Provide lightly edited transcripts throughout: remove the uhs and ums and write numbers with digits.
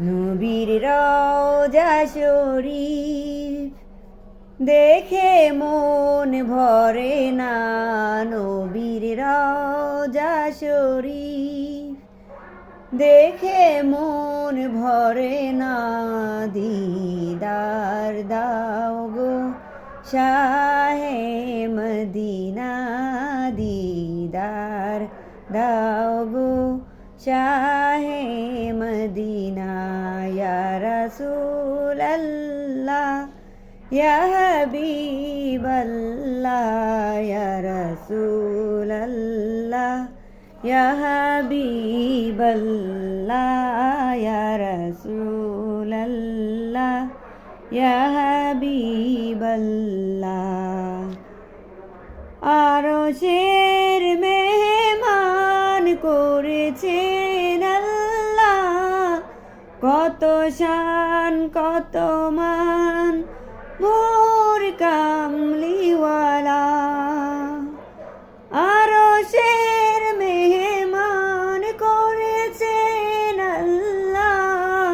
নবীর রওজা শরীফ দেখে মন ভরে না, নবীর রওজা শরীফ দেখে মন ভরে না। দিদার দাও গো শাহে মদিনা, দিদার দাও গো শাহে মদিনা। ইয়া রাসূলাল্লাহ ইয়া হাবিবাল্লাহ, ইয়া রাসূলাল্লাহ ইয়া হাবিবাল্লাহ, ইয়া রাসূলাল্লাহ ইয়া হাবিবাল্লাহ। আরশের মেহমান করেছেন আল্লাহ, কত শান কত মান মোর কামলিওয়ালা। আরশের মেহমান করেছেন আল্লাহ,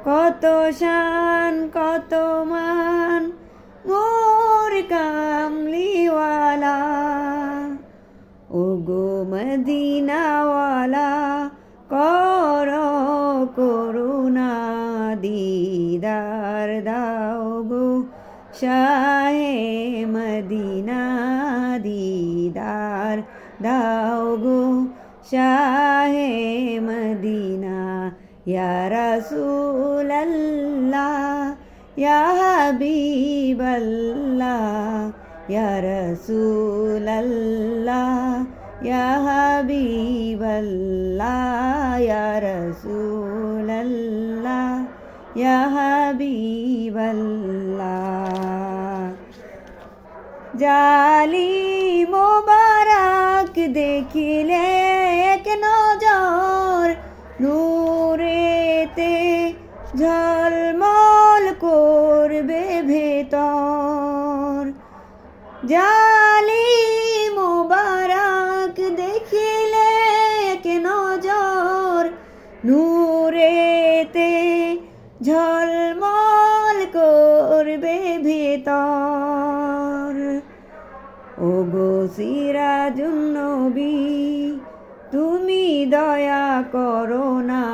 কত শান কত মান মোর কামলিওয়ালা। ওগো মদিনাওয়ালা করো করুণা, দিদার দাও গো শাহে মদিনা, দিদার দাও গো শাহে মদিনা। ইয়া রাসূলাল্লাহ ইয়া হাবিবাল্লাহ, ইয়া রাসূলাল্লাহ ইয়া হাবিবাল্লাহ, ইয়া রাসূলাল্লাহ ইয়া হাবিবাল্লাহ। জালি মোবারক দেখিলে এক নজর, নূরেতে ঝলমল করবে ভেতর। জালি মোবারক দেখিলে এক নজর, নূরেতে ঝলমল করবে ভেতর। ওগো সিরাজুন নবী তুমি দয়া করো না,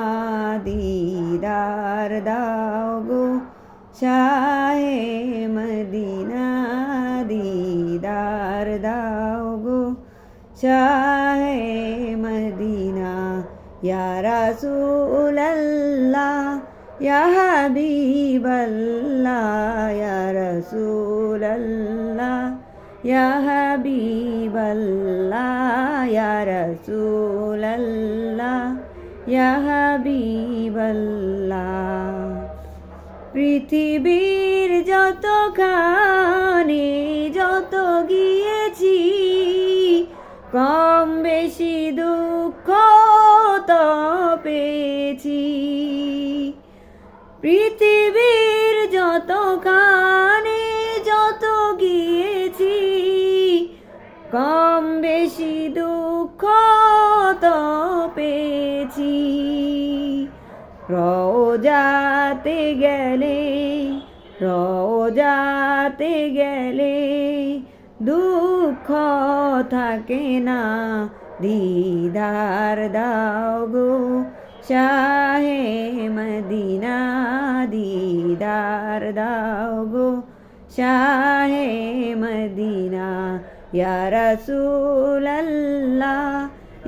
দিদার দাও গো শাহে মদিনা, দিদার দাও গো শাহে মদিনা। ইয়া রাসূলাল্লাহ ইয়া হাবিবাল্লাহ, ইয়া রাসূলাল্লাহ ইয়া হাবিবাল্লাহ, ইয়া রাসূলাল্লাহ ইয়া হাবিবাল্লাহ। পৃথিবীর যতখানি যত গিয়েছি, কম বেশি দুঃখ তো পেয়েছি। পৃথিবীর যতখানি যত গিয়েছি, কম বেশি দুঃখ তো পেয়েছি। রওজাতে গেলে রওজাতে গেলে দুঃখ থাকে না, দিদার দাও গো শাহে মদিনা, দিদার দাও গো শাহে মদিনা। ইয়া রাসূলাল্লাহ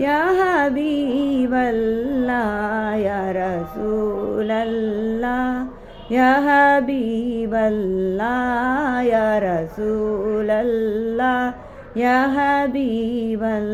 ইয়া হাবিবাল্লাহ, ইয়া রাসূলাল্লাহ ইয়া হাবিবাল্লাহ, ইয়া রাসূলাল্লাহ ইয়া হাবিবাল্লাহ।